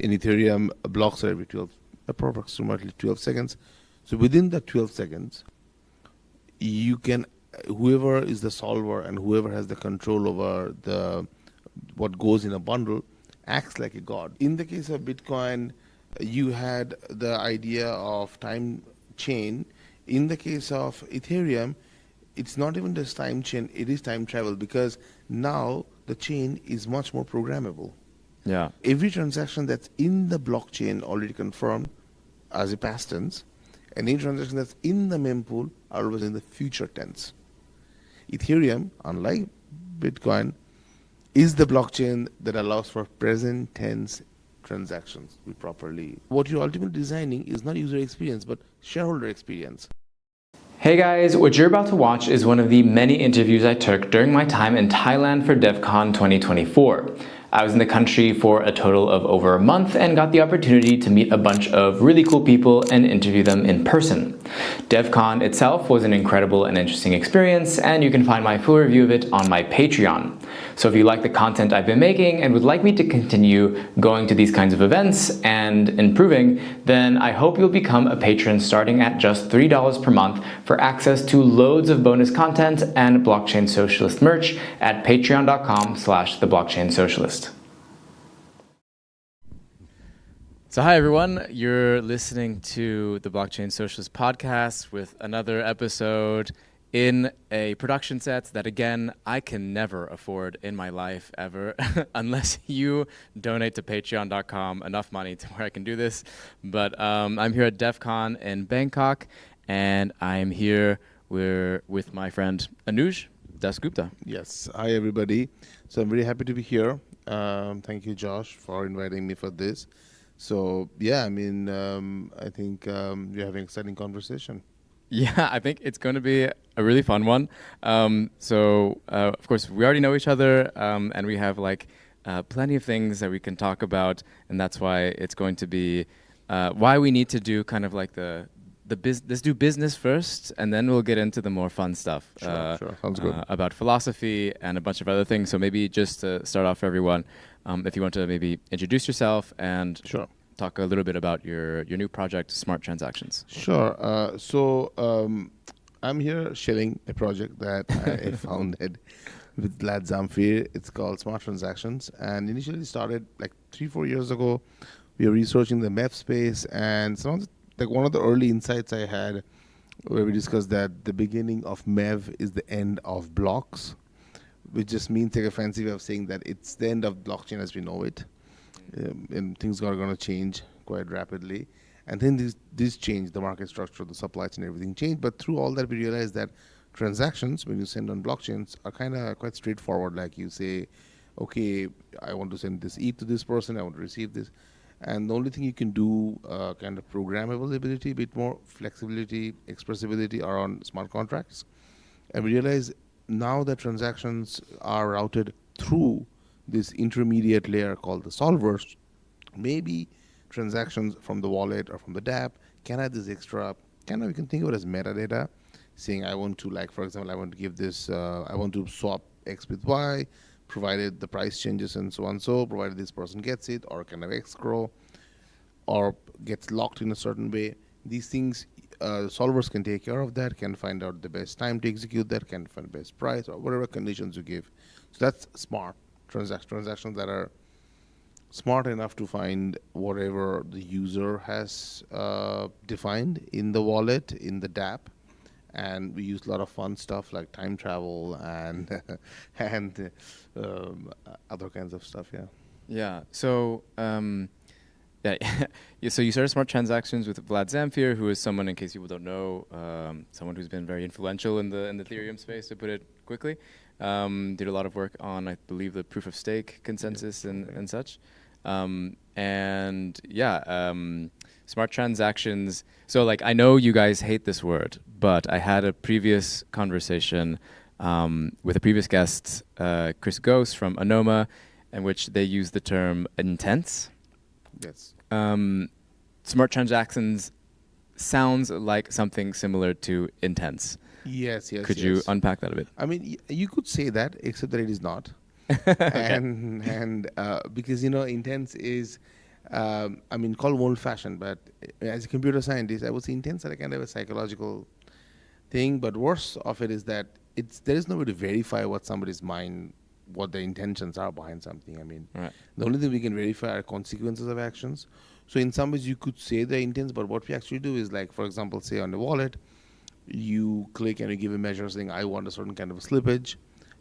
in Ethereum, blocks are every 12, approximately 12 seconds. So within the 12 seconds, you can, whoever is the solver and whoever has the control over the what goes in a bundle acts like a god. In the case of Bitcoin, you had the idea of time chain. In the case of Ethereum, it's not even just time chain, it is time travel, because now the chain is much more programmable. Yeah. Every transaction that's in the blockchain already confirmed as a past tense, and any transaction that's in the mempool are always in the future tense. Ethereum, unlike Bitcoin, is the blockchain that allows for present tense transactions to be properly. What you're ultimately designing is not user experience, but shareholder experience. Hey guys, what you're about to watch is one of the many interviews I took during my time in Thailand for Devcon 2024. I was in the country for a total of over a month and got the opportunity to meet a bunch of really cool people and interview them in person. Devcon itself was an incredible and interesting experience, and you can find my full review of it on my Patreon. So if you like the content I've been making and would like me to continue going to these kinds of events and improving, then I hope you'll become a patron starting at just $3 per month for access to loads of bonus content and Blockchain Socialist merch at patreon.com/theblockchainsocialist. So hi everyone, you're listening to the Blockchain Socialist podcast with another episode in a production set that, again, I can never afford in my life ever unless you donate to patreon.com enough money to where I can do this. But I'm here at Devcon in Bangkok, and I'm here with my friend Anuj Das Gupta. Yes. Hi, everybody. So I'm very happy to be here. Thank you, Josh, for inviting me for this. So, yeah, I mean, I think we're having an exciting conversation. Yeah, I think it's going to be a really fun one. Of course, we already know each other, and we have plenty of things that we can talk about, and that's why it's going to be why we need to do kind of like let's do business first, and then we'll get into the more fun stuff. Sure. Sounds good. About philosophy and a bunch of other things. So maybe just to start off for everyone, if you want to maybe introduce yourself and Sure. talk a little bit about your new project, Smart Transactions. Sure. I'm here sharing a project that I founded with Vlad Zamfir. It's called Smart Transactions, and initially started like 3-4 years ago. We were researching the MEV space, and one of the early insights I had, where we discussed that the beginning of MEV is the end of blocks, which just means like a fancy way of saying that it's the end of blockchain as we know it. And things are going to change quite rapidly. And then this changed, the market structure, the supply chain, everything changed. But through all that, we realized that transactions, when you send on blockchains, are kind of quite straightforward. Like you say, okay, I want to send this ETH to this person, I want to receive this. And the only thing you can do, kind of programmable ability, a bit more flexibility, expressibility are on smart contracts. And we realize now that transactions are routed through this intermediate layer called the solvers, maybe transactions from the wallet or from the dApp can add this extra, we can think of it as metadata, saying I want to, for example, I want to give this, I want to swap X with Y, provided the price changes and so on, so provided this person gets it, or kind of escrow, or gets locked in a certain way. These things, solvers can take care of that, can find out the best time to execute that, can find the best price, or whatever conditions you give. So that's smart transactions that are smart enough to find whatever the user has defined in the wallet, in the dApp. And we use a lot of fun stuff like time travel and other kinds of stuff. Yeah. So so you started Smart Transactions with Vlad Zamfir, who is someone, in case people don't know, someone who's been very influential in the Ethereum space, to put it quickly. Did a lot of work on, I believe, the proof of stake consensus and such. Smart transactions. So I know you guys hate this word, but I had a previous conversation with a previous guest, Chris Ghost from Anoma, in which they used the term intense. Yes. Smart transactions sounds like something similar to intense. Yes. Could you unpack that a bit? I mean, you could say that, except that it is not. Okay. And because intense is I mean, called old-fashioned, but as a computer scientist, I would say intents are kind of a psychological thing. But worse of it is that there is no way to verify what somebody's mind, what their intentions are behind something. I mean, Right. the only thing we can verify are consequences of actions. So in some ways, you could say the intents, but what we actually do is, like, for example, say on the wallet, you click and you give a measure saying I want a certain kind of a slippage,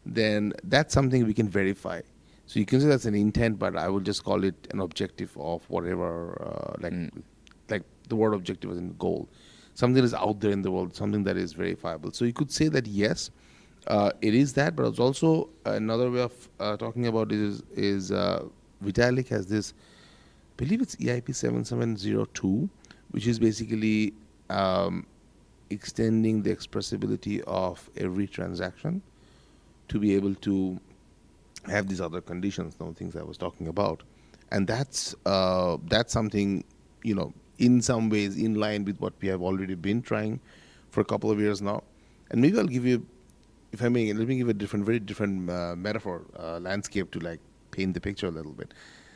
then that's something we can verify. So you can say that's an intent, but I will just call it an objective of whatever, like the word objective is in goal. Something is out there in the world, something that is verifiable. So you could say that yes, it is that, but it's also another way of talking about it is Vitalik has this, I believe it's EIP 7702, which is basically extending the expressibility of every transaction to be able to have these other conditions, those things I was talking about, and that's something, in some ways in line with what we have already been trying for a couple of years now. And maybe I'll give you, if I may, let me give a very different metaphor, landscape to like paint the picture a little bit.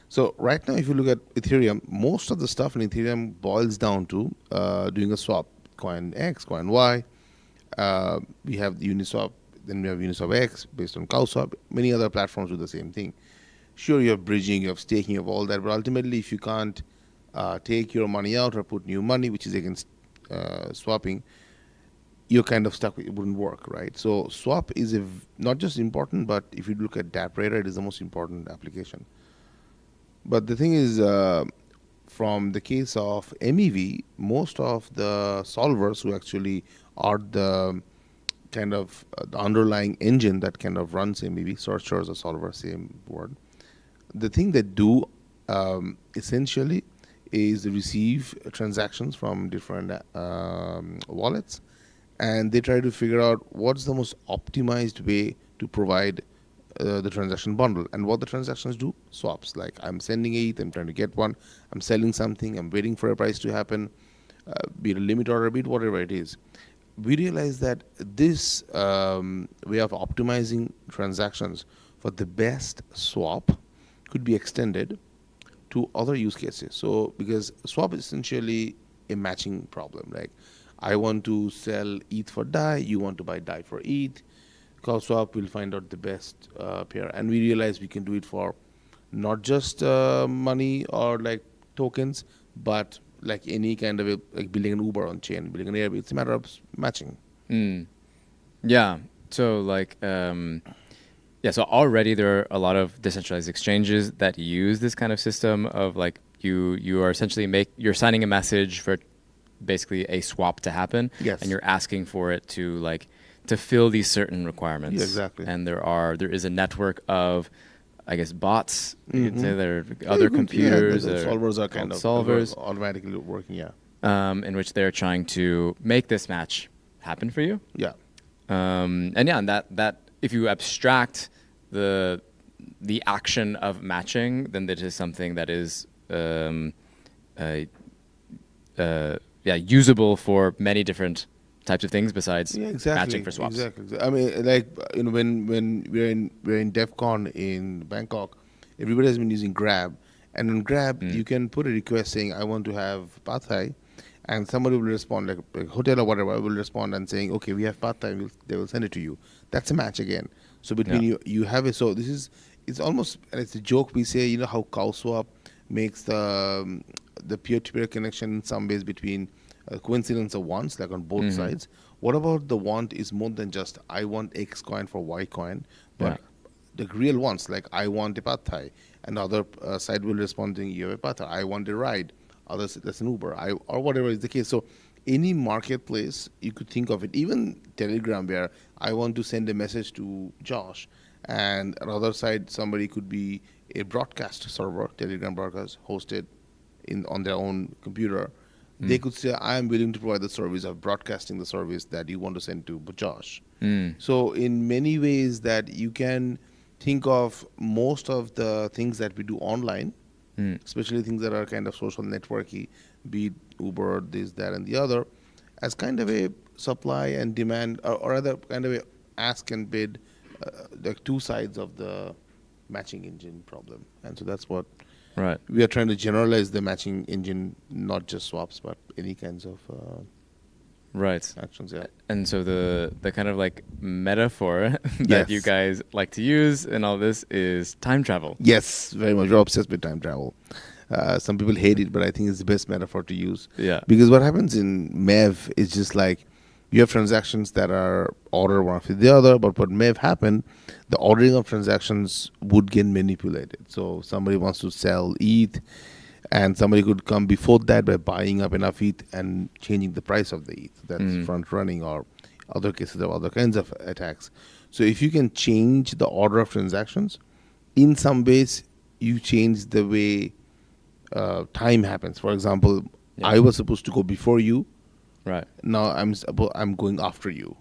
So right now, if you look at Ethereum, most of the stuff in Ethereum boils down to doing a swap, coin X, coin Y. We have the Uniswap, then we have Uniswap X based on CowSwap. Many other platforms do the same thing. Sure, you have bridging, you have staking, you have all that, but ultimately, if you can't take your money out or put new money, which is against swapping, you're kind of stuck. It wouldn't work, right? So swap is not just important, but if you look at DAppRadar, it is the most important application. But the thing is, from the case of MEV, most of the solvers who actually are the kind of the underlying engine that kind of runs MEV, searchers or solver, same word. The thing they do essentially is receive transactions from different wallets, and they try to figure out what's the most optimized way to provide the transaction bundle. And what the transactions do, swaps. Like I'm sending ETH, I'm trying to get one, I'm selling something, I'm waiting for a price to happen, be it a limit order, be it whatever it is. We realize that this way of optimizing transactions for the best swap could be extended to other use cases. So because swap is essentially a matching problem. Like I want to sell ETH for DAI, you want to buy DAI for ETH. CowSwap will find out the best pair, and we realize we can do it for not just money or like tokens, but like any kind of like building an Uber on chain, building an Airbnb. It's a matter of matching. Yeah. So like, so already there are a lot of decentralized exchanges that use this kind of system of like you are essentially you're signing a message for basically a swap to happen. Yes. And you're asking for it to fill these certain requirements. Yeah, exactly. And there is a network of, I guess, bots. You could say there are other computers. The solvers are kind of solvers automatically working. Yeah. In which they're trying to make this match happen for you. Yeah. And that if you abstract the action of matching, then that is something that is usable for many different types of things besides matching for swaps. Exactly. I mean, like when we're in Devcon in Bangkok, everybody has been using Grab, and on Grab you can put a request saying I want to have pad thai, and somebody will respond, like a hotel or whatever will respond and saying, okay, we have pad thai, they will send it to you. That's a match again. So between you have it. So it's almost, and it's a joke we say, how CowSwap makes the peer-to-peer connection in some ways between coincidence of wants, like on both sides. What about the want is more than just I want X coin for Y coin, but the real wants, like I want a pad thai, and the other side will respond saying you have a pad thai, I want a ride, others that's an Uber, or whatever is the case. So any marketplace you could think of it, even Telegram, where I want to send a message to Josh, and on the other side somebody could be a broadcast server, Telegram broadcast hosted on their own computer. They could say, I am willing to provide the service of broadcasting the service that you want to send to Josh. So in many ways that you can think of most of the things that we do online, especially things that are kind of social networky, be it Uber, this, that, and the other, as kind of a supply and demand, or rather kind of a ask and bid, the two sides of the matching engine problem. And so that's what Right. We are trying to generalize the matching engine, not just swaps, but any kinds of Right. actions. Yeah. And so the kind of like metaphor that you Yes. guys like to use in all this is time travel. Yes, very much. We're obsessed with time travel. Some people hate it, but I think it's the best metaphor to use. Yeah. Because what happens in MEV is just like you have transactions that are ordered one after the other, but what MEV happened, the ordering of transactions would get manipulated. So somebody wants to sell ETH, and somebody could come before that by buying up enough ETH and changing the price of the ETH. That's front running, or other cases of other kinds of attacks. So if you can change the order of transactions, in some ways you change the way time happens. For example, I was supposed to go before you. Right. Now I'm going after you.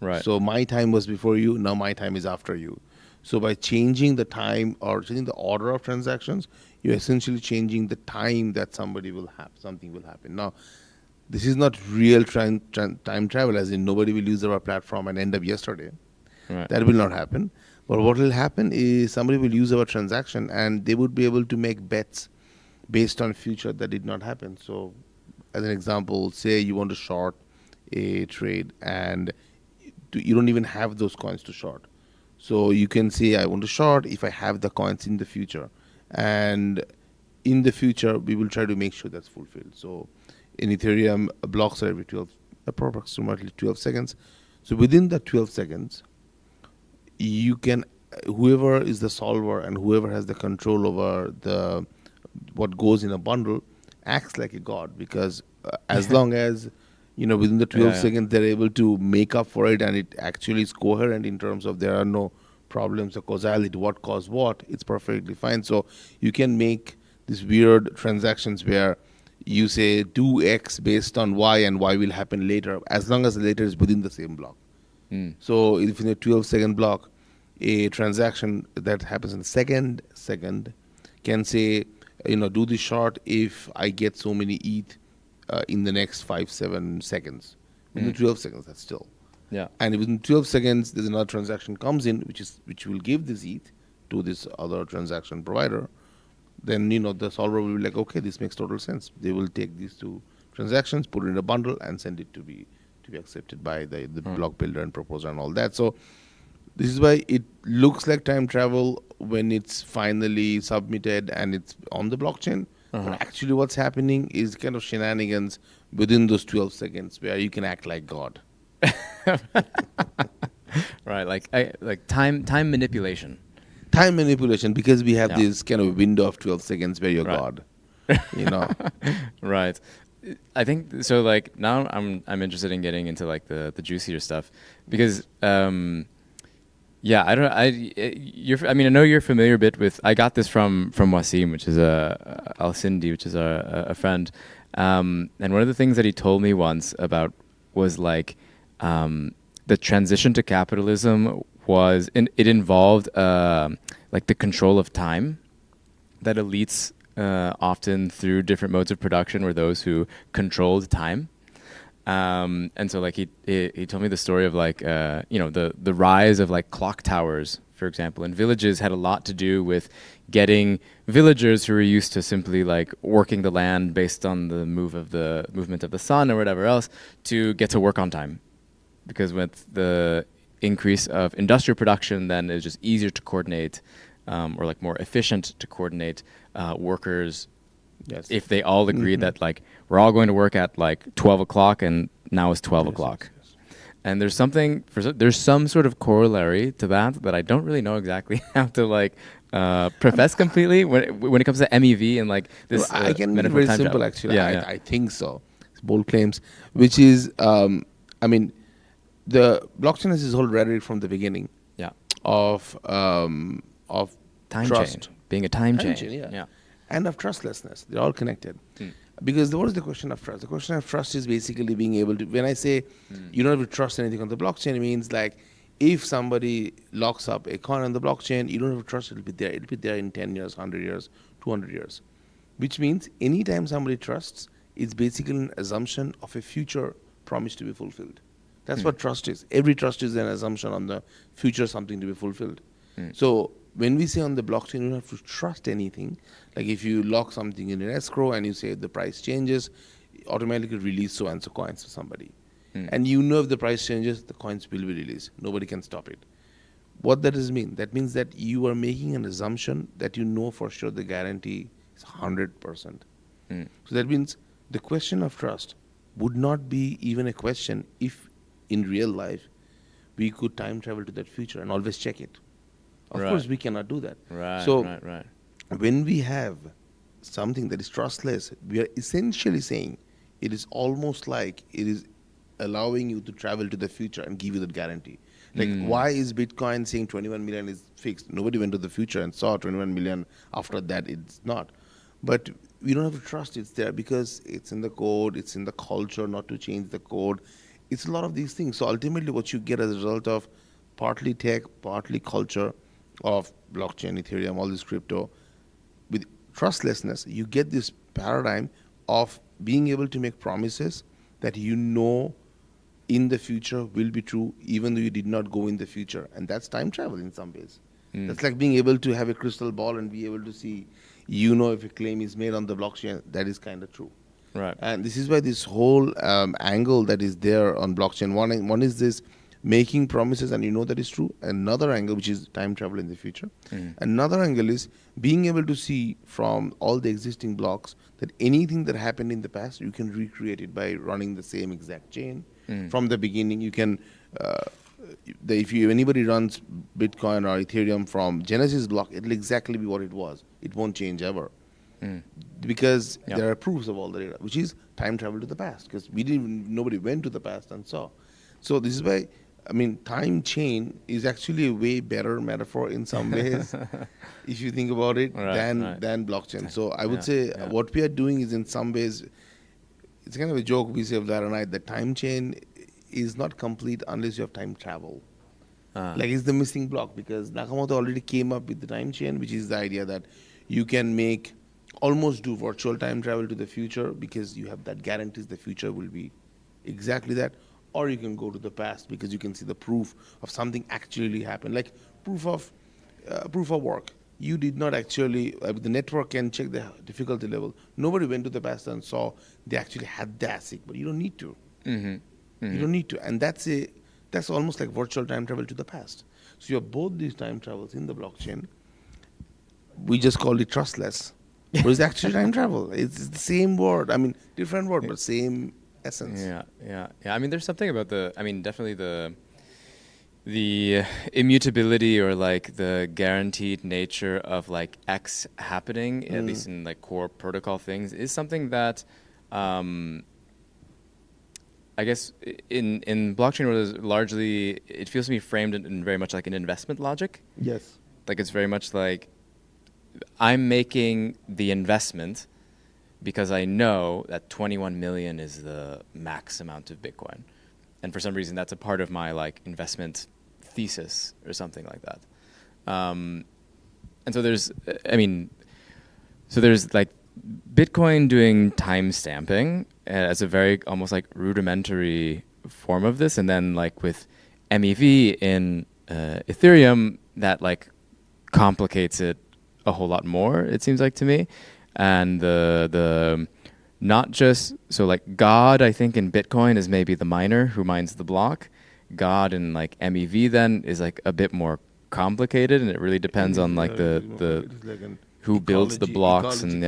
Right. So my time was before you. Now my time is after you. So by changing the time or changing the order of transactions, you're essentially changing the time that something will happen. Now, this is not real time travel, as in nobody will use our platform and end up yesterday. Right. That will not happen. But what will happen is somebody will use our transaction and they would be able to make bets based on future that did not happen. So, as an example, say you want to short a trade and you don't even have those coins to short. So you can say, I want to short if I have the coins in the future. And in the future, we will try to make sure that's fulfilled. So in Ethereum, blocks are every approximately 12 seconds. So within the 12 seconds, you can, whoever is the solver and whoever has the control over what goes in a bundle acts like a god, because as long as within the 12 seconds they're able to make up for it and it actually is coherent in terms of there are no problems of causality, what caused what, it's perfectly fine. So you can make these weird transactions where you say do X based on Y and Y will happen later, as long as the later is within the same block. So if in a 12-second block, a transaction that happens in the second can say, do the short if I get so many ETH in the next 5-7 seconds. Within 12 seconds, that's still. Yeah. And within 12 seconds, there's another transaction comes in, which will give this ETH to this other transaction provider. Then, the solver will be like, okay, this makes total sense. They will take these two transactions, put it in a bundle, and send it to be accepted by the block builder and proposer and all that. So this is why it looks like time travel when it's finally submitted and it's on the blockchain. But actually what's happening is kind of shenanigans within those 12 seconds where you can act like God. Right, like time manipulation. Time manipulation, because we have this kind of window of 12 seconds where you're God. Right. I think so. Like now, I'm interested in getting into like the juicier stuff, because I know you're familiar a bit with. I got this from Wasim, which is Al Sindi, which is a friend, and one of the things that he told me once about was like the transition to capitalism it involved like the control of time that elites often through different modes of production were those who controlled time. And so like he told me the story of like the rise of like clock towers, for example, in villages had a lot to do with getting villagers who were used to simply like working the land based on the movement of the sun or whatever else to get to work on time. Because with the increase of industrial production, then it's just easier to coordinate or like more efficient to coordinate workers. Yes. If they all agree that like we're all going to work at like 12 o'clock and now it's 12 o'clock. Yes. And there's some sort of corollary to that I don't really know exactly how to like profess completely when it comes to MEV and like this. I can make it very simple actually. I think so. It's bold claims, which is the blockchain has this whole rhetoric from the beginning. Yeah. Of time trust. Chain. Being a time chain. Yeah. And of trustlessness. They're all connected. Because what is the question of trust? The question of trust is basically being able to, when I say you don't have to trust anything on the blockchain, it means like if somebody locks up a coin on the blockchain, you don't have to trust it'll be there. It'll be there in 10 years, 100 years, 200 years. Which means anytime somebody trusts, it's basically an assumption of a future promise to be fulfilled. That's what trust is. Every trust is an assumption on the future something to be fulfilled. So when we say on the blockchain, you don't have to trust anything. Like if you lock something in an escrow and you say the price changes, automatically release so and so coins to somebody. And you know if the price changes, the coins will be released. Nobody can stop it. What that does mean? That means that you are making an assumption that you know for sure the guarantee is 100%. So that means the question of trust would not be even a question if in real life we could time travel to that future and always check it. Of course, we cannot do that. Right. When we have something that is trustless, we are essentially saying it is almost like it is allowing you to travel to the future and give you that guarantee. Like, why is Bitcoin saying 21 million is fixed? Nobody went to the future and saw 21 million. After that, it's not. But we don't have to trust it's there because it's in the code, it's in the culture not to change the code. It's a lot of these things. So ultimately, what you get as a result of partly tech, partly culture of blockchain, Ethereum, all this crypto, with trustlessness, you get this paradigm of being able to make promises that you know in the future will be true, even though you did not go in the future. And that's time travel in some ways. That's like being able to have a crystal ball and be able to see, if a claim is made on the blockchain, that is kind of true. Right. And this is why this whole angle that is there on blockchain, one is this making promises and you know that is true. Another angle, which is time travel in the future. Another angle is being able to see from all the existing blocks that anything that happened in the past, you can recreate it by running the same exact chain. From the beginning, you can, if anybody runs Bitcoin or Ethereum from Genesis block, it'll exactly be what it was. It won't change ever. Because there are proofs of all the data, which is time travel to the past, because nobody went to the past and saw. So this is why, time chain is actually a way better metaphor in some ways, if you think about it, than blockchain. So I would say what we are doing is in some ways, it's kind of a joke we say of Vlad and I, that time chain is not complete unless you have time travel. Like it's the missing block, because Nakamoto already came up with the time chain, which is the idea that you can almost do virtual time travel to the future because you have that guarantees the future will be exactly that. Or you can go to the past because you can see the proof of something actually happened, like proof of work. You did not actually, the network can check the difficulty level. Nobody went to the past and saw they actually had the ASIC, but you don't need to. You don't need to. And that's almost like virtual time travel to the past. So you have both these time travels in the blockchain. We just call it trustless. But it's actually time travel. It's the same word. Different word, but same essence. Yeah. There's something about definitely the immutability or like the guaranteed nature of like X happening, at least in like core protocol things, is something that I guess in blockchain world is largely, it feels to me framed in very much like an investment logic. Yes. Like it's very much like I'm making the investment because I know that 21 million is the max amount of Bitcoin. And for some reason, that's a part of my like investment thesis or something like that. And so there's like Bitcoin doing time stamping as a very almost like rudimentary form of this. And then like with MEV in Ethereum, that like complicates it a whole lot more, it seems like to me. And the not just, so like God, I think in Bitcoin is maybe the miner who mines the block. God in like MEV then is like a bit more complicated, and it really depends on like the who builds the blocks and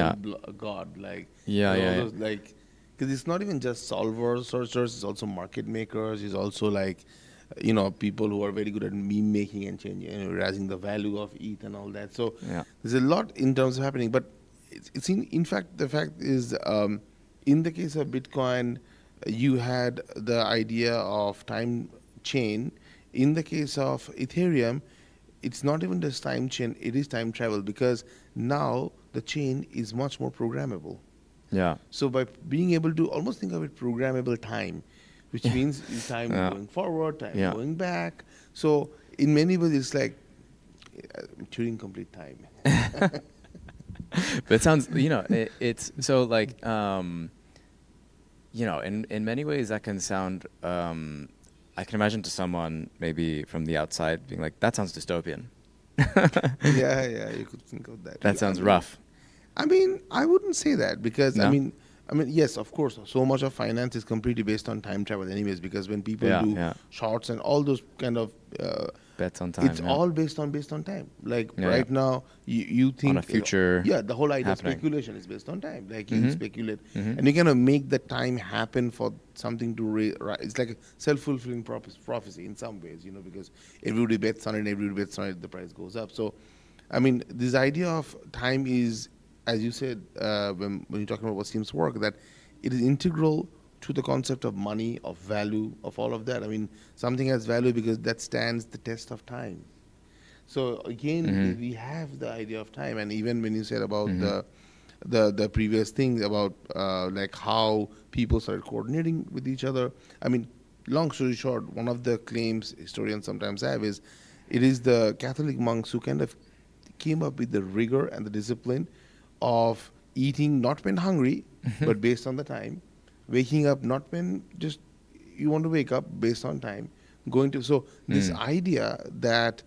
God, like those, like, because it's not even just solvers, searchers, it's also market makers, it's also like people who are very good at meme making and changing, raising the value of ETH and all that. So there's a lot in terms of happening, but it's in fact, the fact is, in the case of Bitcoin, you had the idea of time chain. In the case of Ethereum, it's not even just time chain, it is time travel, because now the chain is much more programmable. Yeah. So by being able to almost think of it programmable time, which means time going forward, time going back. So in many ways, it's like Turing complete time. But it sounds, it's so like, in many ways that can sound, I can imagine to someone maybe from the outside being like, that sounds dystopian. Yeah, you could think of that. That sounds rough. I mean, I wouldn't say that because No? yes, of course, so much of finance is completely based on time travel, anyways. Because when people Yeah, do yeah. shorts and all those kind of, Bets on time. it's Yeah. all based on time. Like Yeah, right yeah. now, you think On a future yeah, the whole idea happening. of speculation is based on time. Like you Mhm. speculate, Mhm. and you kind of make the time happen for something to it's like a self-fulfilling prophecy in some ways, because everybody bets on it, everybody bets on it, the price goes up. So, I mean, this idea of time is, as you said, when you're talking about what seems to work, that it is integral to the concept of money, of value, of all of that. I mean, something has value because that stands the test of time. So again, Mhm. we have the idea of time, and even when you said about Mhm. the previous thing about like how people started coordinating with each other. I mean, long story short, one of the claims historians sometimes have is it is the Catholic monks who kind of came up with the rigor and the discipline of eating not when hungry, but based on the time, waking up not when just you want to wake up based on time, going to so this Mm. idea that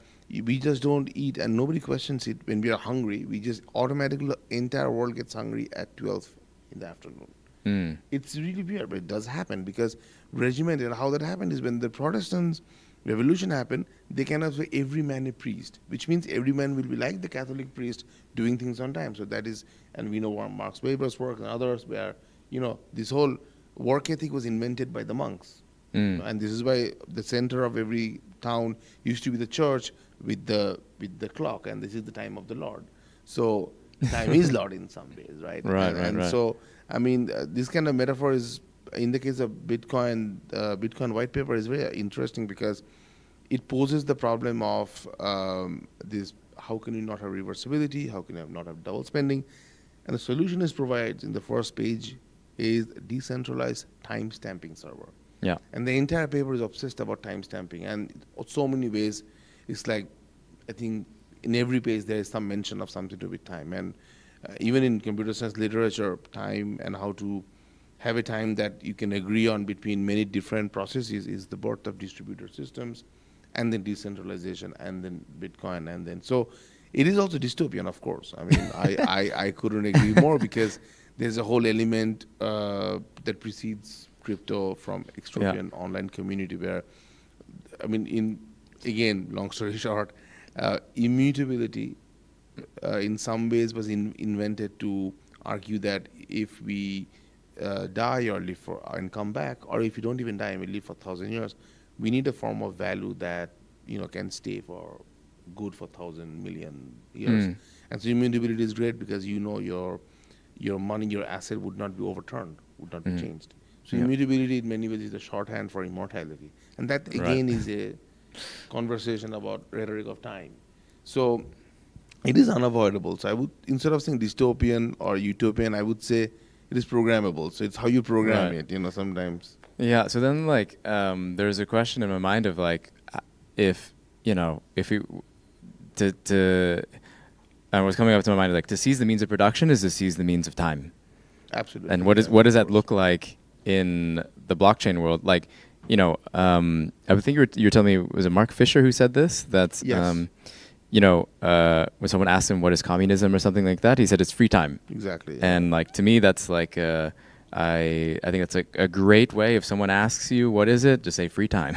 we just don't eat and nobody questions it when we are hungry, we just automatically entire world gets hungry at 12 in the afternoon. Mm. It's really weird, but it does happen because regimented. How that happened is when the Protestants revolution happened, they kind of say every man a priest, which means every man will be like the Catholic priest doing things on time. So that is, and we know Marx Weber's work and others, where this whole work ethic was invented by the monks. Mm. And this is why the center of every town used to be the church with the clock, and this is the time of the Lord. So time is Lord in some ways, right? Right, And right, right. so I mean, this kind of metaphor is in the case of Bitcoin. Bitcoin white paper is very interesting because it poses the problem of this: how can you not have reversibility? How can you not have double spending? And the solution is provided in the first page is decentralized time stamping server. Yeah. And the entire paper is obsessed about time stamping, and so many ways, it's like, I think in every page there is some mention of something to do with time, and even in computer science literature, time and how to have a time that you can agree on between many different processes is the birth of distributed systems, and then decentralization, and then Bitcoin, and then so it is also dystopian, of course. I mean, I couldn't agree more because there's a whole element that precedes crypto from Yeah. extropian online community where, I mean, again, long story short, immutability in some ways was invented to argue that if we die or live and come back, or if you don't even die and we live for 1,000 years, we need a form of value that can stay for good for 1,000 million years. Mm. And so immutability is great because your money, your asset would not be overturned, would not be changed. So Yeah. immutability in many ways is the shorthand for immortality. And that Right. again is a conversation about rhetoric of time. So it is unavoidable. So I would, instead of saying dystopian or utopian, I would say it is programmable. So it's how you program Right. it, sometimes. Yeah. So then, like, there's a question in my mind of like, if if we to and what's coming up to my mind is like to seize the means of production is to seize the means of time. Absolutely. And what does that look like in the blockchain world? Like, I would think you were telling me, was it Mark Fisher who said this? That's Yes. when someone asked him what is communism or something like that, he said it's free time. Exactly. Yeah. And like to me, that's like I think that's a great way. If someone asks you what is it, just say free time.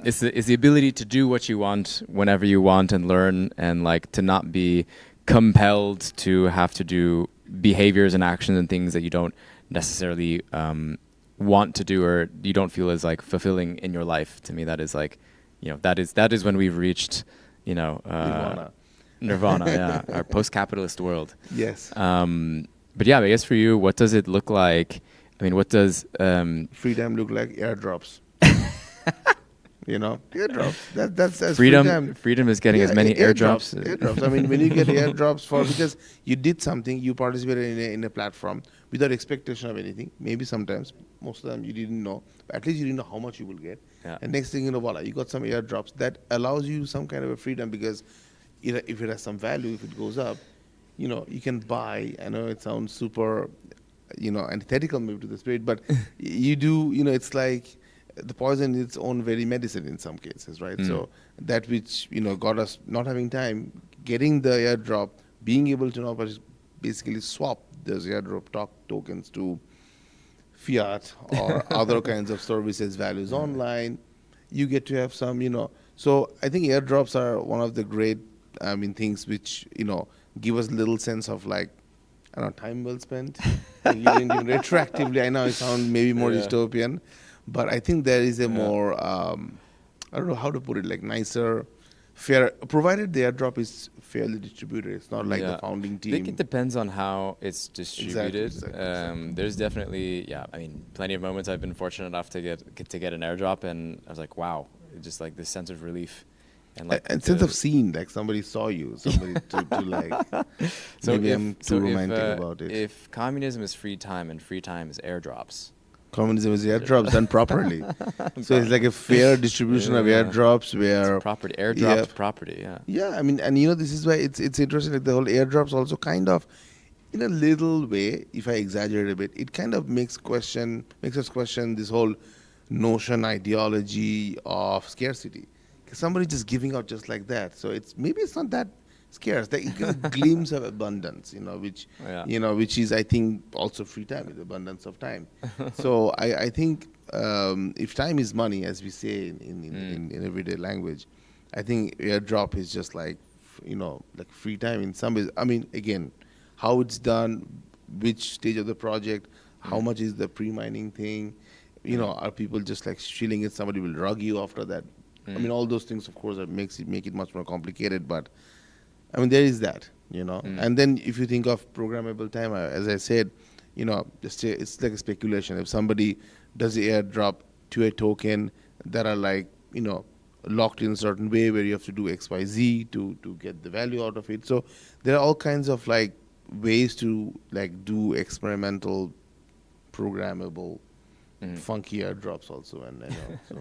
It's the ability to do what you want whenever you want and learn, and like to not be compelled to have to do behaviors and actions and things that you don't necessarily want to do or you don't feel as like fulfilling in your life. To me, that is like, that is when we've reached, Nirvana, yeah, our post-capitalist world. Yes. But yeah, I guess for you, what does it look like? I mean, what does Freedom look like airdrops. Airdrops. That's freedom? Freedom is getting as many airdrops. Airdrops. I mean, when you get airdrops because you did something, you participated in a platform without expectation of anything. Maybe sometimes, most of them you didn't know. But at least you didn't know how much you will get. Yeah. And next thing you know, voila, you got some airdrops that allows you some kind of a freedom because if it has some value, if it goes up, you can buy. I know it sounds super, antithetical maybe to the spirit, but you do. It's like the poison is its own very medicine in some cases, right? So that which got us not having time, getting the airdrop, being able to now basically swap those airdrop tokens to fiat or other kinds of services values online. You get to have some. So I think airdrops are one of the great, things which give us a little sense of like, I don't know, time well spent. Even retroactively, I know I sound maybe more dystopian, but I think there is a more, I don't know how to put it, like nicer, fair, provided the airdrop is fairly distributed. It's not like the founding team. I think it depends on how it's distributed. Exactly. There's definitely, plenty of moments I've been fortunate enough to get an airdrop, and I was like, wow, just like this sense of relief. And sense of scene, like somebody saw you, somebody to like. So maybe I'm too romantic about it. If communism is free time and free time is airdrops, communism is airdrops done properly. So it's like a fair distribution of airdrops where it's property, airdropped property. Yeah. Yeah, and this is why it's interesting. Like the whole airdrops also kind of, in a little way, if I exaggerate a bit, it kind of makes us question this whole notion, ideology of scarcity. Somebody just giving out just like that. So maybe it's not that scarce. Like you get a glimpse of abundance, which is, I think, also free time, is abundance of time. So I think if time is money, as we say in everyday language, I think airdrop is just like, like free time in some ways. I mean, again, how it's done, which stage of the project, how much is the pre-mining thing, are people just like shilling it? Somebody will rug you after that. I mean, all those things, of course, make it much more complicated. But I mean, there is that, And then if you think of programmable time, as I said, it's like a speculation. If somebody does the airdrop to a token that are like, locked in a certain way where you have to do X, Y, Z to get the value out of it. So there are all kinds of like ways to like do experimental, programmable, funky airdrops also, and so.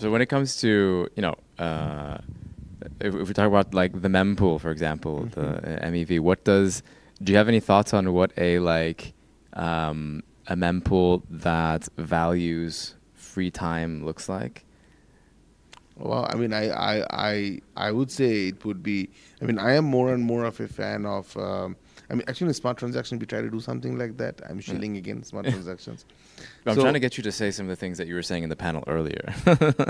So when it comes to, if we talk about like the mempool, for example, the MEV, do you have any thoughts on what a mempool that values free time looks like? Well, I mean, I would say it would be, I am more and more of a fan of, actually in smart transaction, we try to do something like that. I'm shilling against smart transactions. I'm trying to get you to say some of the things that you were saying in the panel earlier.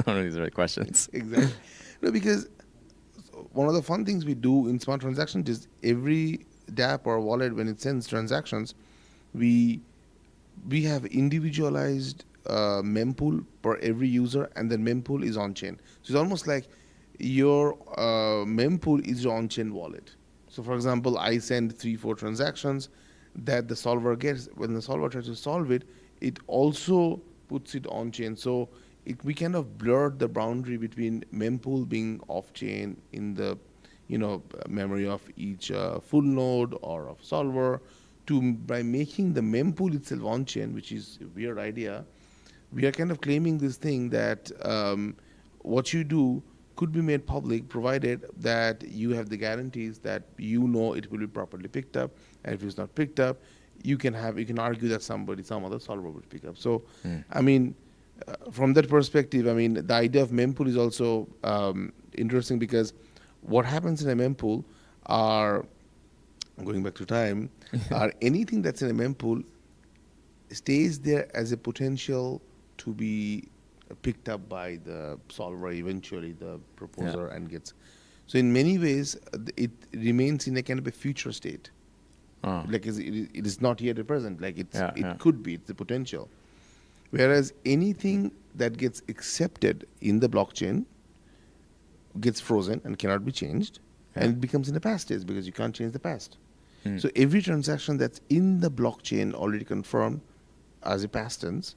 One of these right questions. Exactly. No, because one of the fun things we do in smart transactions is every dApp or wallet, when it sends transactions, we have individualized mempool per every user, and then mempool is on-chain. So it's almost like your mempool is your on-chain wallet. So for example, I send 3-4 transactions that the solver gets. When the solver tries to solve it, it also puts it on-chain. So we kind of blurred the boundary between mempool being off-chain in the memory of each full node or of solver, by making the mempool itself on-chain, which is a weird idea. We are kind of claiming this thing that what you do could be made public, provided that you have the guarantees that it will be properly picked up, and if it's not picked up, you can argue that some other solver will pick up. So, from that perspective, the idea of mempool is also interesting, because what happens in a mempool are, going back to time, are anything that's in a mempool stays there as a potential to be picked up by the solver, eventually the proposer, and gets. So in many ways, it remains in a kind of a future state. Like it is not yet a present. Like it could be. It's the potential. Whereas anything that gets accepted in the blockchain gets frozen and cannot be changed, and it becomes in the past state, because you can't change the past. So every transaction that's in the blockchain already confirmed as a past tense,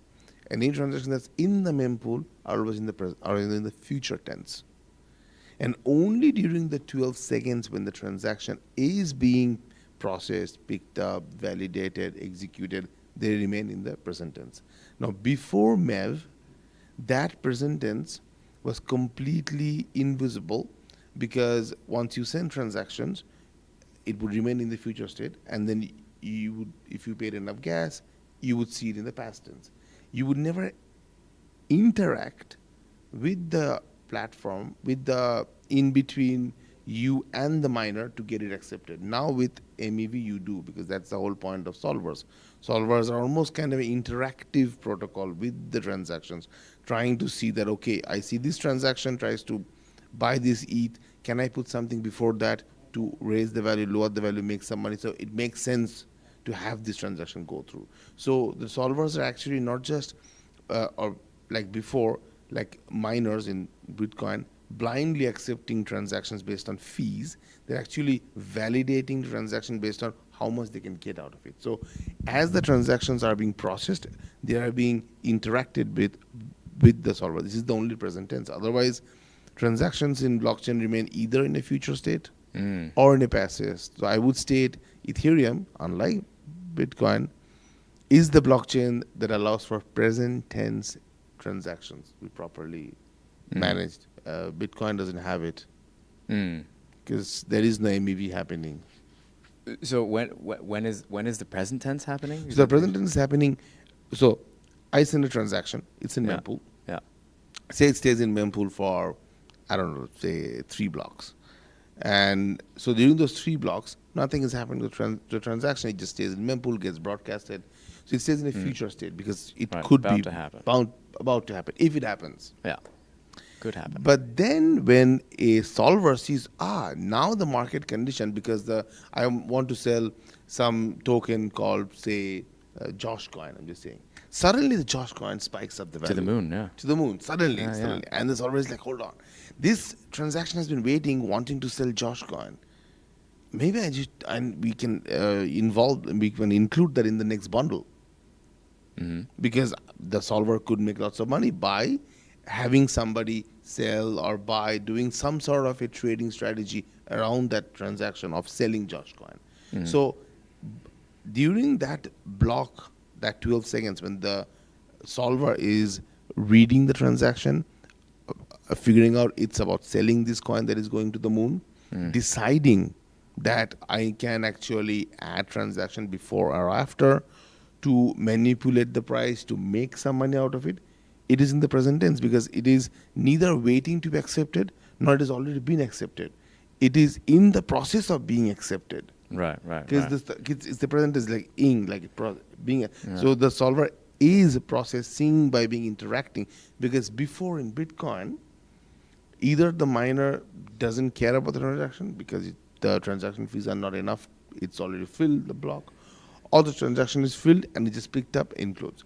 and any transaction that's in the mempool are always in the future tense. And only during the 12 seconds when the transaction is being processed, picked up, validated, executed, they remain in the present tense. Now, before MEV, that present tense was completely invisible, because once you send transactions, it would remain in the future state, and then if you paid enough gas, you would see it in the past tense. you would never interact with the platform, with the in between you and the miner to get it accepted. Now with MEV you do, because that's the whole point of solvers. Solvers are almost kind of an interactive protocol with the transactions, trying to see that, okay, I see this transaction tries to buy this ETH, can I put something before that to raise the value, lower the value, make some money? So it makes sense to have this transaction go through. So the solvers are actually not just, or like before, like miners in Bitcoin, blindly accepting transactions based on fees. They're actually validating the transaction based on how much they can get out of it. So as the transactions are being processed, they are being interacted with the solver. This is the only present tense. Otherwise, transactions in blockchain remain either in a future state or in a past state. So I would state Ethereum, unlike Bitcoin, is the blockchain that allows for present tense transactions to be properly managed. Bitcoin doesn't have it because there is no MEV happening. So when is the present tense happening? So the present tense is happening. So I send a transaction. It's in mempool. Yeah. Say it stays in mempool for, I don't know, say 3 blocks. And so during those 3 blocks, nothing is happening to the transaction. It just stays in mempool, gets broadcasted. So it stays in a future state because it could about be to happen. About to happen if it happens. Yeah. Could happen. But then when a solver sees, now the market condition, because I want to sell some token called, say, Josh coin, I'm just saying. Suddenly the Josh coin spikes up the value. To the moon, yeah. To the moon, suddenly. Yeah. And the solver is like, hold on. This transaction has been waiting, wanting to sell Josh coin. Maybe we can include that in the next bundle. Because the solver could make lots of money by having somebody sell or buy, doing some sort of a trading strategy around that transaction of selling Josh coin. So during that block, that 12 seconds, when the solver is reading the transaction, figuring out it's about selling this coin that is going to the moon, deciding that I can actually add transaction before or after to manipulate the price to make some money out of it, it is in the present tense because it is neither waiting to be accepted nor it has already been accepted. It is in the process of being accepted. Right. Because it's the present is like being. So the solver is processing by being interacting, because before in Bitcoin, either the miner doesn't care about the transaction because the transaction fees are not enough, it's already filled the block, or the transaction is filled and it just picked up and closed.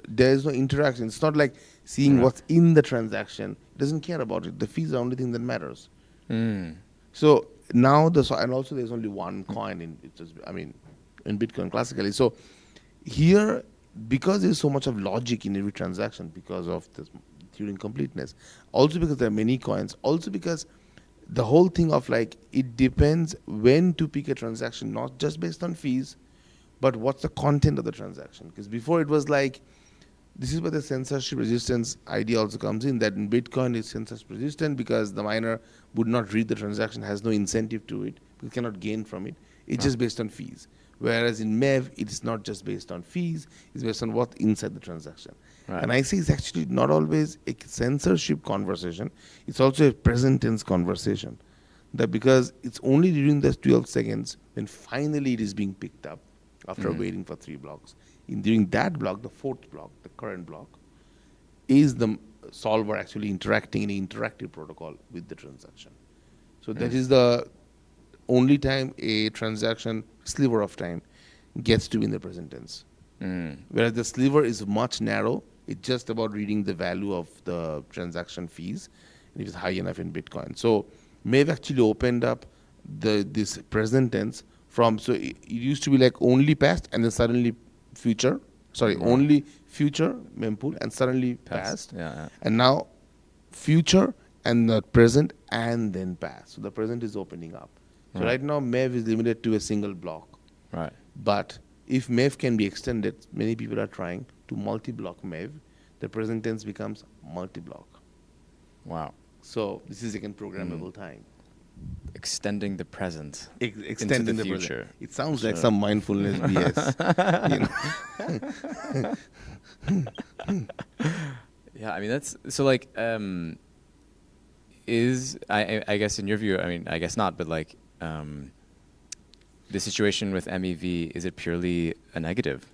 There is no interaction. It's not like seeing what's in the transaction. It doesn't care about it. The fees are the only thing that matters. So now and also there's only one coin in Bitcoin classically. So here, because there's so much of logic in every transaction because of this Turing completeness, also because there are many coins, also because the whole thing of like it depends when to pick a transaction, not just based on fees, but what's the content of the transaction. Because before it was like, this is where the censorship resistance idea also comes in, that in Bitcoin it's censorship resistant because the miner would not read the transaction, has no incentive to it, it cannot gain from it. It's just based on fees. Whereas in MEV, it is not just based on fees, it's based on what's inside the transaction. Right. And I say it's actually not always a censorship conversation, it's also a present tense conversation. That because it's only during those 12 seconds when finally it is being picked up after waiting for 3 blocks. During that block, the 4th block, the current block, is the solver actually interacting in an interactive protocol with the transaction. So that is the only time a transaction sliver of time gets to be in the present tense. Whereas the sliver is much narrow. It's just about reading the value of the transaction fees, and it is high enough in Bitcoin. So MEV actually opened up this present tense from, so it used to be like only past and then suddenly future, only future mempool and suddenly past. Yeah. And now future and the present and then past. So the present is opening up. So right now MEV is limited to a single block. Right. But if MEV can be extended, many people are trying to multi-block MEV, the present tense becomes multi-block. Wow. So this is again programmable time. Extending the present Extending into the future. future. It sounds like some mindfulness BS. Yeah, I mean that's so like is I guess in your view, I mean I guess not, but like the situation with MEV, is it purely a negative?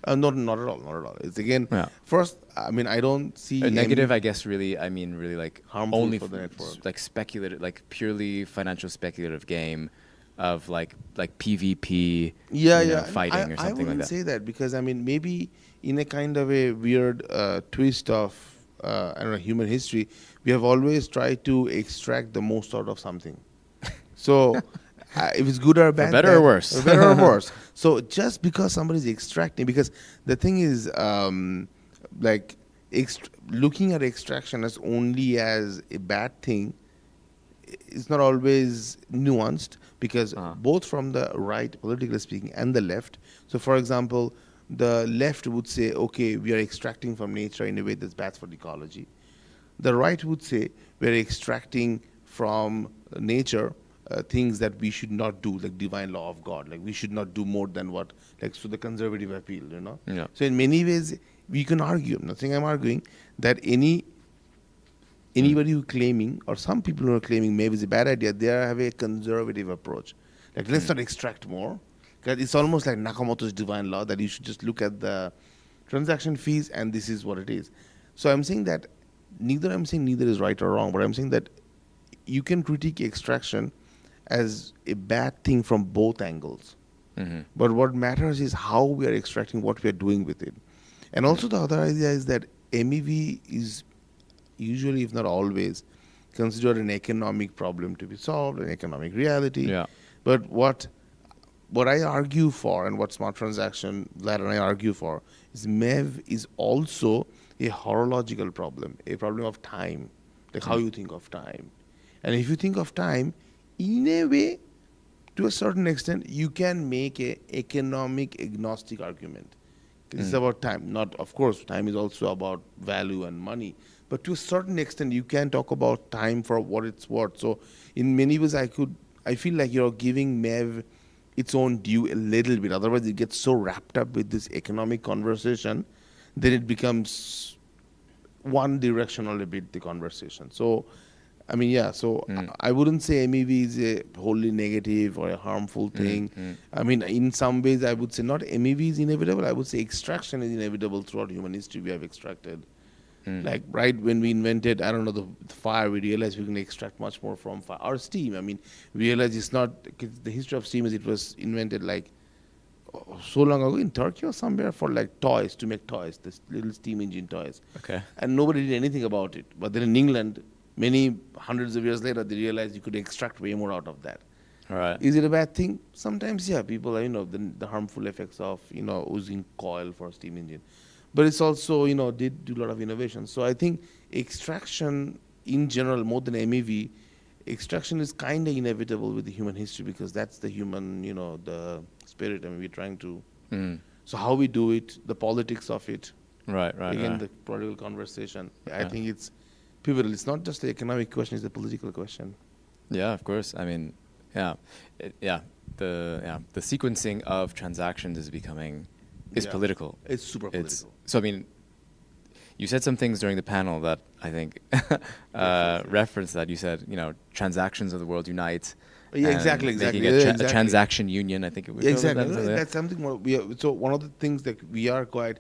Not at all, not at all. It's again, Yeah. first, I mean, I don't see A negative, MEV I guess, really, I mean, really like harmful only for the network. like speculative, like purely financial speculative game of like PvP, Yeah, you know, yeah. fighting or I something like wouldn't that. say that because I mean maybe in a kind of a weird twist of I don't know human history, we have always tried to extract the most out of something. So if it's good or For bad, better or that worse. better or worse. So just because somebody's extracting, because the thing is, like looking at extraction as only as a bad thing is not always nuanced because both from the right, politically speaking, and the left. So, for example, the left would say, okay, we are extracting from nature in a way that's bad for the ecology. The right would say we're extracting from nature things that we should not do, like divine law of God. Like we should not do more than what, like, so the conservative appeal, you know. Yeah. So in many ways, we can argue. I'm not saying I'm arguing that anybody who claiming, or some people who are claiming maybe it's a bad idea, they have a conservative approach. Like let's not extract more. Because it's almost like Nakamoto's divine law that you should just look at the transaction fees and this is what it is. So I'm saying that I'm saying neither is right or wrong, but I'm saying that you can critique extraction as a bad thing from both angles. But what matters is how we are extracting, what we are doing with it. And also the other idea is that MEV is usually, if not always, considered an economic problem to be solved, an economic reality. Yeah. But what I argue for and what smart transaction, Vlad and I argue for, is MEV is also a horological problem, a problem of time, like how you think of time. And if you think of time, in a way, to a certain extent, you can make a economic agnostic argument. It's about time. Not, of course, time is also about value and money. But to a certain extent, you can talk about time for what it's worth. So, in many ways, I feel like you're giving MEV its own due a little bit. Otherwise, it gets so wrapped up with this economic conversation, then it becomes one directional a bit, the conversation. So, I mean, yeah, so I wouldn't say MEV is a wholly negative or a harmful thing. I mean, in some ways, I would say not MEV is inevitable. I would say extraction is inevitable throughout human history. We have extracted. Like, right when we invented, I don't know, the fire, we realized we can extract much more from fire. Or steam, I mean, we realized it's not, the history of steam is it was invented like so long ago in Turkey or somewhere for like toys, to make toys, this little steam engine toys. Okay. And nobody did anything about it. But then in England, many hundreds of years later, they realized you could extract way more out of that. All right. Is it a bad thing? Sometimes, yeah, people, the harmful effects of, using coil for a steam engine. But it's also, did do a lot of innovation. So I think extraction in general, more than MEV, extraction is kind of inevitable with the human history because that's the human, the spirit. I mean, we're trying to. So how we do it, the politics of it. Right. Again, the political conversation. I think it's pivotal. It's not just the economic question; it's the political question. Yeah, of course. I mean, yeah, the sequencing of transactions is becoming political. It's super political. So I mean, you said some things during the panel that I think reference that. You said, transactions of the world unite. Yeah, exactly. Making a transaction union. I think it would. Exactly. That's something more. So one of the things that we are quite,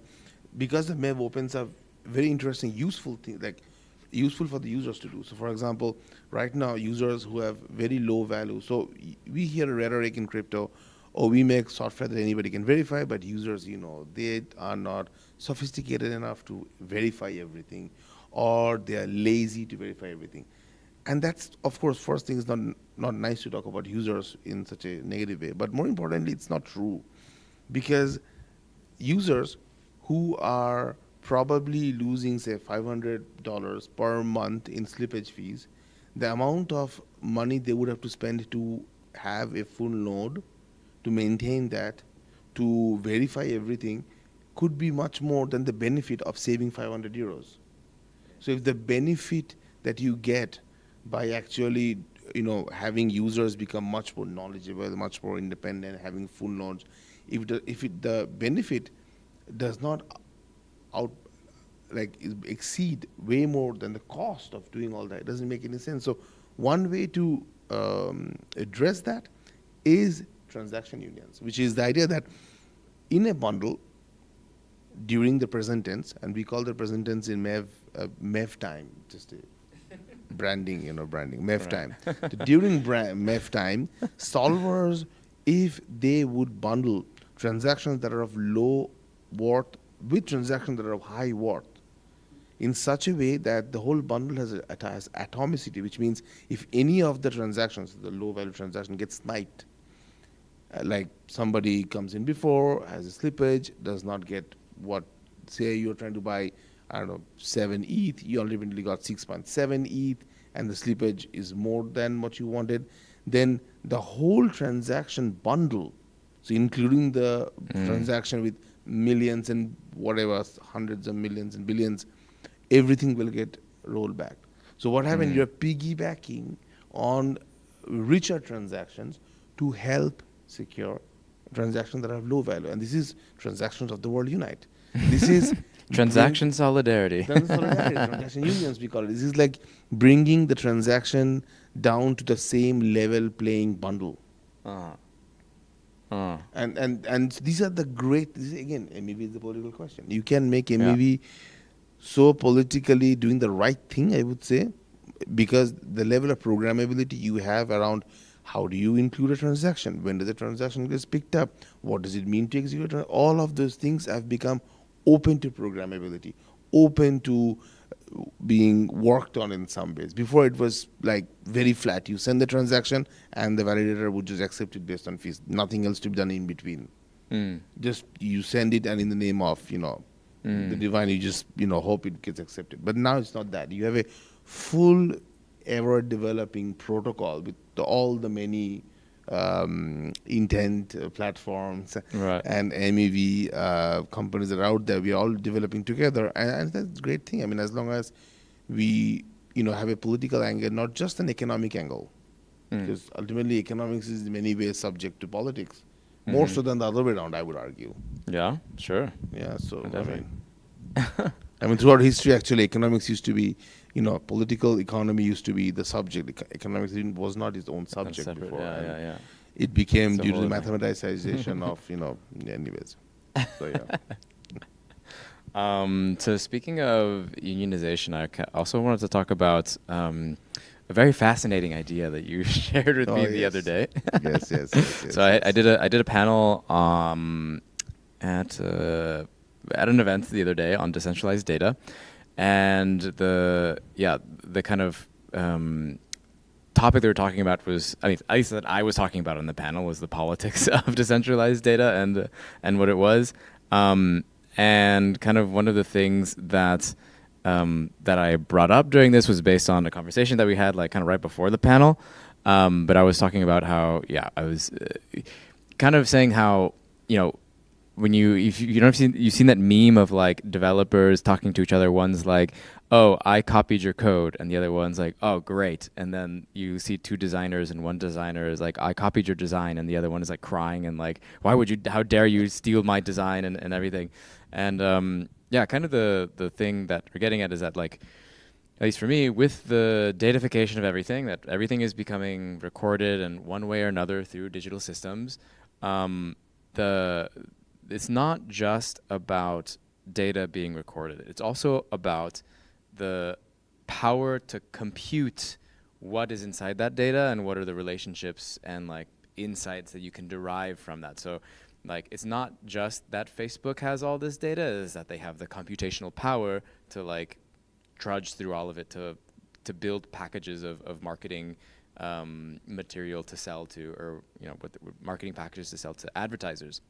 because the MEV opens up very interesting, useful things, like useful for the users to do. So, for example, right now, users who have very low value. So we hear a rhetoric in crypto, or we make software that anybody can verify, but users, they are not sophisticated enough to verify everything, or they are lazy to verify everything. And that's, of course, first thing is not nice to talk about users in such a negative way. But more importantly, it's not true. Because users who are probably losing, say, $500 per month in slippage fees, the amount of money they would have to spend to have a full node, to maintain that, to verify everything, could be much more than the benefit of saving 500 euros. So if the benefit that you get by actually, having users become much more knowledgeable, much more independent, having full nodes, if the benefit does not out exceed way more than the cost of doing all that. It doesn't make any sense. So one way to address that is transaction unions, which is the idea that in a bundle during the present tense, and we call the present tense in MEV time, just a branding, MEV time. So during MEV time, solvers, if they would bundle transactions that are of low worth with transactions that are of high worth, in such a way that the whole bundle has atomicity, which means if any of the transactions, the low value transaction, gets sniped, like somebody comes in before, has a slippage, does not get what, say you're trying to buy, I don't know, 7 ETH, you ultimately got 6.7 ETH, and the slippage is more than what you wanted, then the whole transaction bundle, so including the transaction with millions and whatever, hundreds of millions and billions, everything will get rolled back. So what happened? You're piggybacking on richer transactions to help secure transactions that have low value. And this is transactions of the world unite. This is transaction solidarity. Transaction unions, we call it. This is like bringing the transaction down to the same level playing bundle. And these are the great, this is, again, MEV is the political question. You can make MEV so politically doing the right thing, I would say, because the level of programmability you have around how do you include a transaction, when does the transaction get picked up, what does it mean to execute, all of those things have become open to programmability, open to being worked on in some ways. Before it was like very flat. You send the transaction and the validator would just accept it based on fees. Nothing else to be done in between. Just you send it, and in the name of, the divine, you just, hope it gets accepted. But now it's not that. You have a full ever developing protocol with all the many intent platforms and MEV companies that are out there. We are all developing together, and that's a great thing. I mean, as long as we have a political angle, not just an economic angle, because ultimately economics is in many ways subject to politics, more so than the other way around, I would argue. Yeah, sure. Yeah, so I mean, throughout history, actually, economics used to be, political economy used to be the subject. Economics was not its own subject before. It became due to the mathematicization of, anyways. So, yeah. So speaking of unionization, I also wanted to talk about a very fascinating idea that you shared with me the other day. Yes. So I did a panel at an event the other day on decentralized data, and the kind of topic they were talking about was, at least that I was talking about on the panel, was the politics of decentralized data and what it was, and kind of one of the things that I brought up during this was based on a conversation that we had kind of right before the panel, but I was talking about how I was kind of saying how when you've seen that meme of developers talking to each other. One's like, "Oh, I copied your code," and the other one's like, "Oh, great." And then you see two designers, and one designer is like, "I copied your design," and the other one is crying and "Why would you? How dare you steal my design?" and everything. And kind of the thing that we're getting at is that at least for me, with the datafication of everything, that everything is becoming recorded in one way or another through digital systems. It's not just about data being recorded. It's also about the power to compute what is inside that data and what are the relationships and insights that you can derive from that. So it's not just that Facebook has all this data, it's that they have the computational power to trudge through all of it to build packages of marketing material to sell to, or marketing packages to sell to advertisers.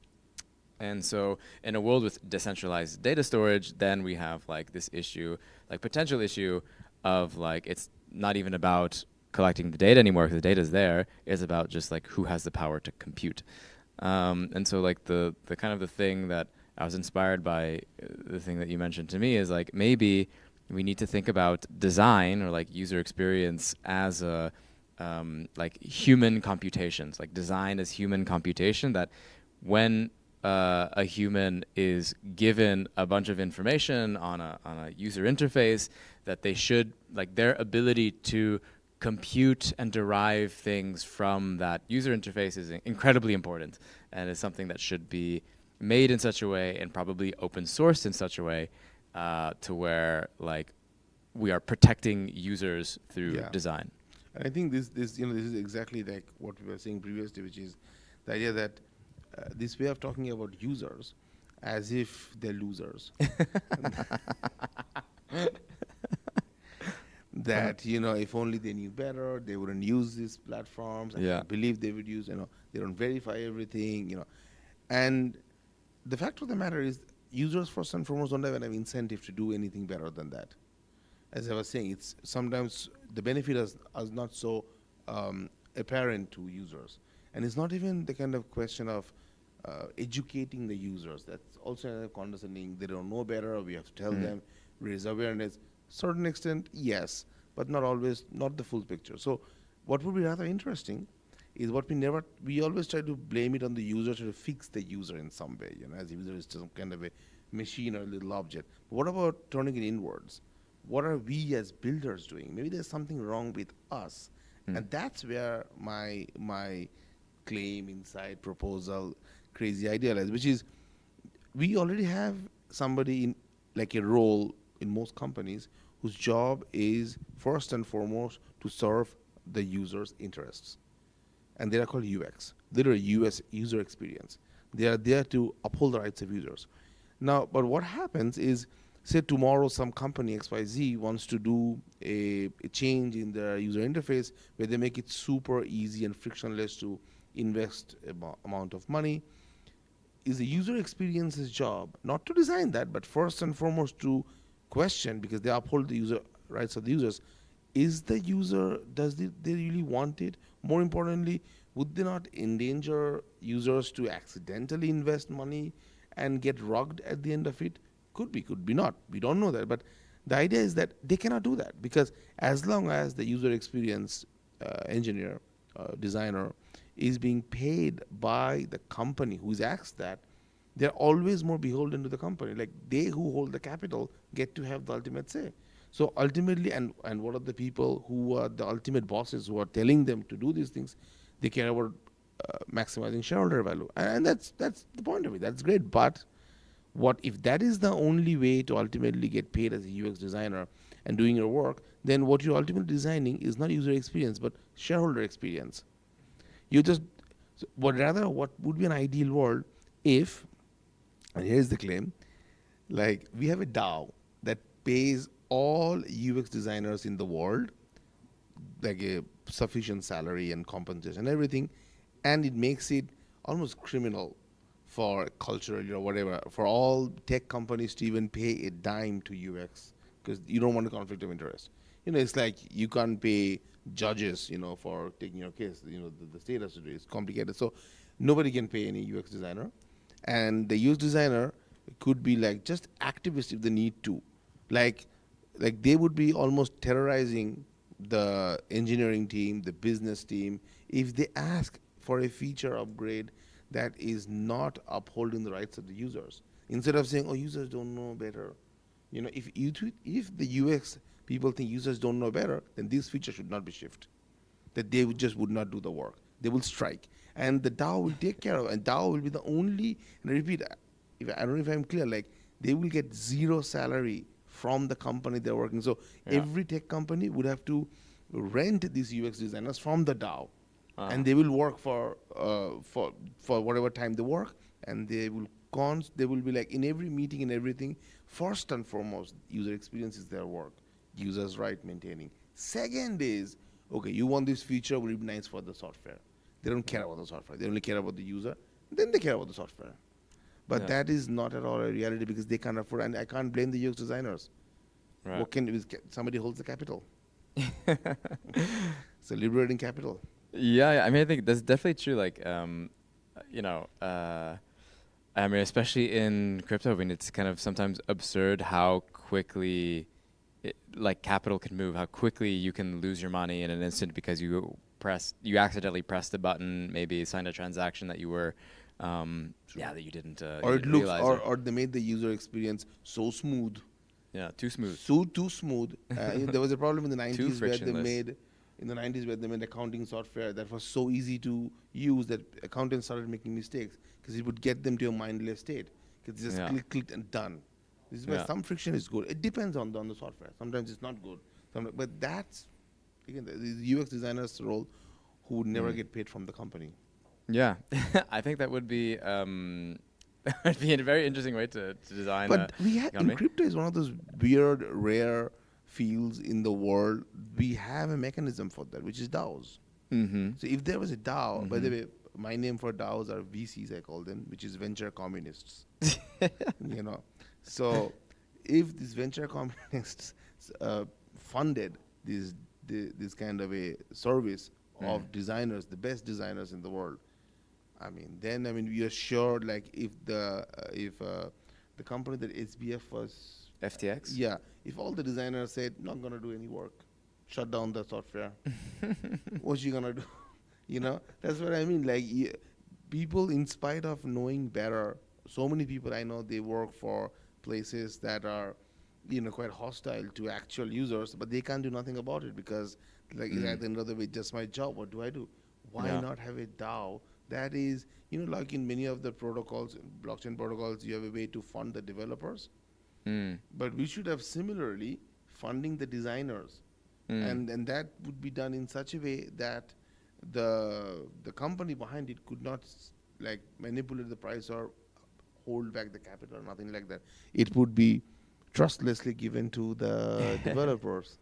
And so in a world with decentralized data storage, then we have this issue, potential issue of it's not even about collecting the data anymore, because the data is there. It's about just who has the power to compute. And so the kind of the thing that I was inspired by, the thing that you mentioned to me is maybe we need to think about design or user experience as a human computations, design as human computation, that when a human is given a bunch of information on a user interface, that they should, like, their ability to compute and derive things from that user interface is incredibly important, and is something that should be made in such a way and probably open sourced in such a way to where, like, we are protecting users through design. And I think this this is exactly like what we were saying previously, which is the idea that this way of talking about users as if they're losers. That if only they knew better, they wouldn't use these platforms. I can't believe they would use. They don't verify everything. And the fact of the matter is, users first and foremost don't have an incentive to do anything better than that. As I was saying, it's sometimes the benefit is not so apparent to users, and it's not even the kind of question of educating the users. That's also another condescending. They don't know better. We have to tell them, raise awareness. Certain extent, yes, but not always, not the full picture. So what would be rather interesting is we always try to blame it on the user to fix the user in some way, as the user is some kind of a machine or a little object. But what about turning it inwards? What are we as builders doing? Maybe there's something wrong with us. And that's where my claim, insight, proposal, crazy idea lies, which is we already have somebody in like a role in most companies whose job is first and foremost to serve the user's interests. And they are called UX. They are user experience. They are there to uphold the rights of users. Now, but what happens is, say tomorrow some company XYZ wants to do a change in their user interface where they make it super easy and frictionless to invest amount of money. Is the user experience's job not to design that, but first and foremost to question, because they uphold the user rights of the users, is the user, they really want it? More importantly, would they not endanger users to accidentally invest money and get rugged at the end of it? Could be not. We don't know that. But the idea is that they cannot do that, because as long as the user experience engineer, designer, is being paid by the company who's asked that, they're always more beholden to the company. Like, they who hold the capital get to have the ultimate say. So ultimately, and what are the people who are the ultimate bosses who are telling them to do these things? They care about maximizing shareholder value. And that's the point of it. That's great. But what if that is the only way to ultimately get paid as a UX designer and doing your work? Then what you're ultimately designing is not user experience, but shareholder experience. But rather, what would be an ideal world if, and here's the claim, like, we have a DAO that pays all UX designers in the world like a sufficient salary and compensation and everything, and it makes it almost criminal for culturally or whatever for all tech companies to even pay a dime to UX, because you don't want a conflict of interest. It's like you can't pay judges, for taking your case. The state has to do it. It's complicated. So nobody can pay any UX designer. And the UX designer could be like just activists if they need to. Like they would be almost terrorizing the engineering team, the business team, if they ask for a feature upgrade that is not upholding the rights of the users. Instead of saying, oh, users don't know better. If the UX people think users don't know better, then this feature should not be shipped. That they would not do the work. They will strike. And the DAO will take care of it. And DAO will be the only, and I repeat, I don't know if I'm clear, like, they will get zero salary from the company they're working. So every tech company would have to rent these UX designers from the DAO. And they will work for whatever time they work, and they will be like in every meeting and everything, first and foremost, user experience is their work. Users' right maintaining. Second is, okay, you want this feature, will be nice for the software. They don't care about the software. They only care about the user. Then they care about the software. But that is not at all a reality, because they can't afford, and I can't blame the UX designers. Right. What somebody holds the capital. It's a liberating capital. Yeah, I mean, I think that's definitely true. Like, I mean, especially in crypto, I mean, it's kind of sometimes absurd how quickly, capital can move. How quickly you can lose your money in an instant because you accidentally pressed a button, maybe signed a transaction that you were that you didn't, Or you it didn't looks, realize. or they made the user experience so smooth, Yeah, too smooth. so too smooth. There was a problem in the Too 90s where they frictionless. made accounting software that was so easy to use that accountants started making mistakes because it would get them to a mindless state because just Yeah. click and done. This is why Yeah. some friction is good. It depends on the software. Sometimes it's not good. But that's again the UX designer's role, who would never get paid from the company. Yeah, I think that would be that would be a very interesting way to design But a we have in economy. crypto is one of those weird, rare fields in the world. We have a mechanism for that, which is DAOs. Mm-hmm. So if there was a DAO, by the way, my name for DAOs are VCs, I call them, which is venture communists. you know, so if these venture communists funded this kind of a service of designers, the best designers in the world, then we are sure, like if the company that SBF was, FTX. yeah, if all the designers said not gonna do any work, shut down the software, what you gonna do? That's what I mean. Like people, in spite of knowing better, so many people I know, they work for places that are quite hostile to actual users, but they can't do nothing about it because, like, at the end of the way, just my job. What do I do? Why Yeah. not have a DAO that is, like in many of the protocols, blockchain protocols, you have a way to fund the developers, but we should have similarly funding the designers, and that would be done in such a way that the company behind it could not like manipulate the price or hold back the capital or nothing like that. It would be trustlessly given to the developers,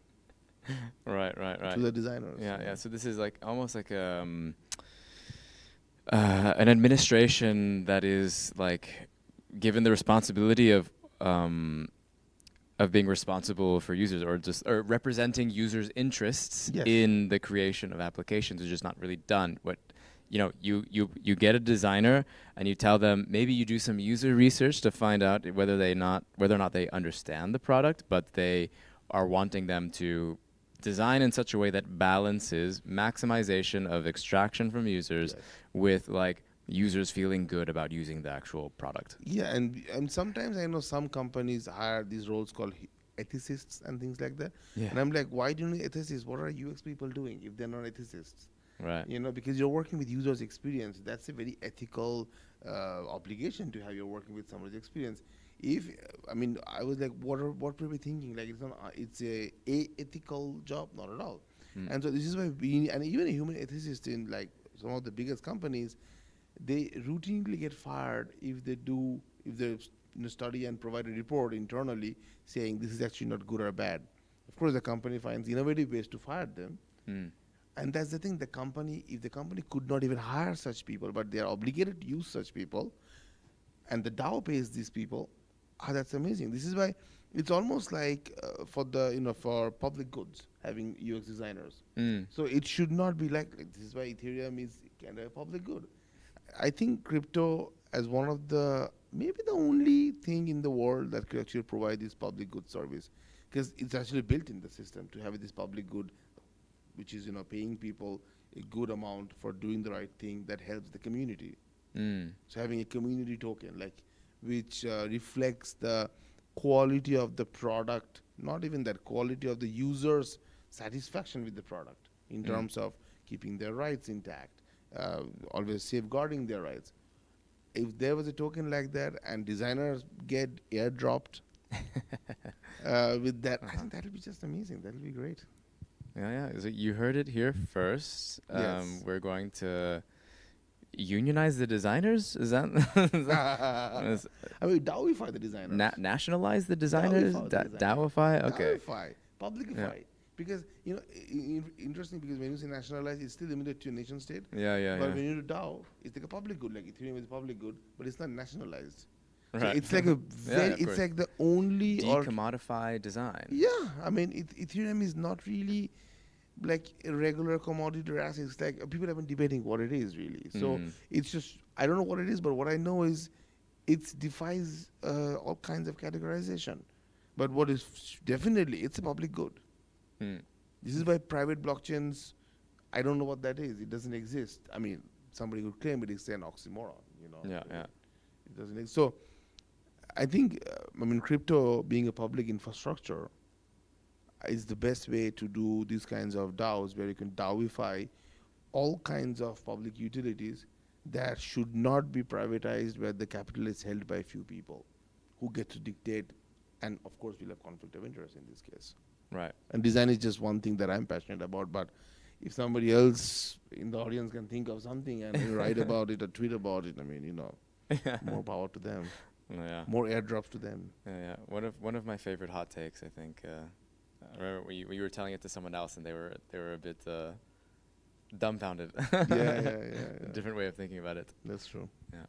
Right. to the designers. Yeah. So this is like almost like an administration that is like given the responsibility of being responsible for users, or representing users' interests Yes. in the creation of applications, is just not really done. What you get a designer and you tell them, maybe you do some user research to find out whether or not they understand the product, but they are wanting them to design in such a way that balances maximization of extraction from users Yes. with like users feeling good about using the actual product. Yeah, and sometimes I know some companies hire these roles called ethicists and things like that. Yeah. And I'm like, why do you need ethicists? What are UX people doing if they're not ethicists? Right. Because you're working with users' experience. That's a very ethical obligation to have. You're working with somebody's experience. I was like, what were we thinking? Like, it's a ethical job, not at all. And so this is why and even a human ethicist in like some of the biggest companies, they routinely get fired if they study and provide a report internally saying this is actually not good or bad. Of course, the company finds innovative ways to fire them. And that's the thing, if the company could not even hire such people, but they are obligated to use such people, and the DAO pays these people, that's amazing. This is why it's almost like for public goods, having UX designers. So it should not be like this is why Ethereum is kind of a public good. I think crypto as one of maybe the only thing in the world that could actually provide this public good service, because it's actually built in the system to have this public good, which is paying people a good amount for doing the right thing that helps the community. So having a community token, like, which reflects the quality of the product, not even that quality of the user's satisfaction with the product in terms of keeping their rights intact, always safeguarding their rights. If there was a token like that and designers get airdropped with that, I think that'll be just amazing. That'll be great. Yeah. So you heard it here first. Yes. We're going to unionize the designers. Is that? Dowify the designers. Nationalize the designers. Dowify. Okay. Dowify. Publicify. Yeah. Because interesting. Because when you say nationalize, it's still limited to a nation state. Yeah. But when you do DAO, it's like a public good. Like Ethereum is a public good, but it's not nationalized. So Right. it's like it's like the only decommodify design. Yeah, Ethereum is not really like a regular commodity or asset. It's like people have been debating what it is really. So it's just, I don't know what it is, but what I know is it defies all kinds of categorization. But what is definitely, it's a public good. This is why private blockchains, I don't know what that is. It doesn't exist. Somebody could claim it is an oxymoron. Yeah. It doesn't exist. So I think, crypto being a public infrastructure is the best way to do these kinds of DAOs, where you can DAOify all kinds of public utilities that should not be privatized, where the capital is held by a few people who get to dictate, and of course we'll have conflict of interest in this case. Right. And design is just one thing that I'm passionate about, but if somebody else in the audience can think of something and write about it or tweet about it, more power to them. Yeah. More airdrops to them. Yeah. One of my favorite hot takes, I think. I remember when you were telling it to someone else, and they were a bit dumbfounded. Yeah. Different way of thinking about it. That's true. Yeah.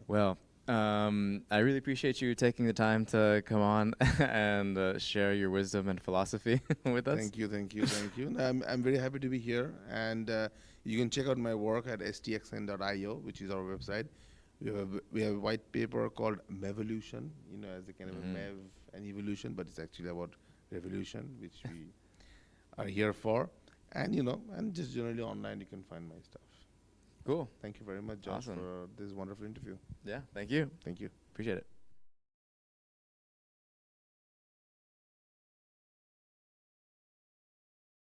Well, I really appreciate you taking the time to come on and share your wisdom and philosophy with us. Thank you. I'm very happy to be here, and you can check out my work at stxn.io, which is our website. We have a white paper called MEVolution, as a kind of a MEV and evolution, but it's actually about revolution, which we are here for. And and just generally online you can find my stuff. Cool. Thank you very much, Josh, Awesome. for this wonderful interview. Yeah, thank you. Thank you. Appreciate it.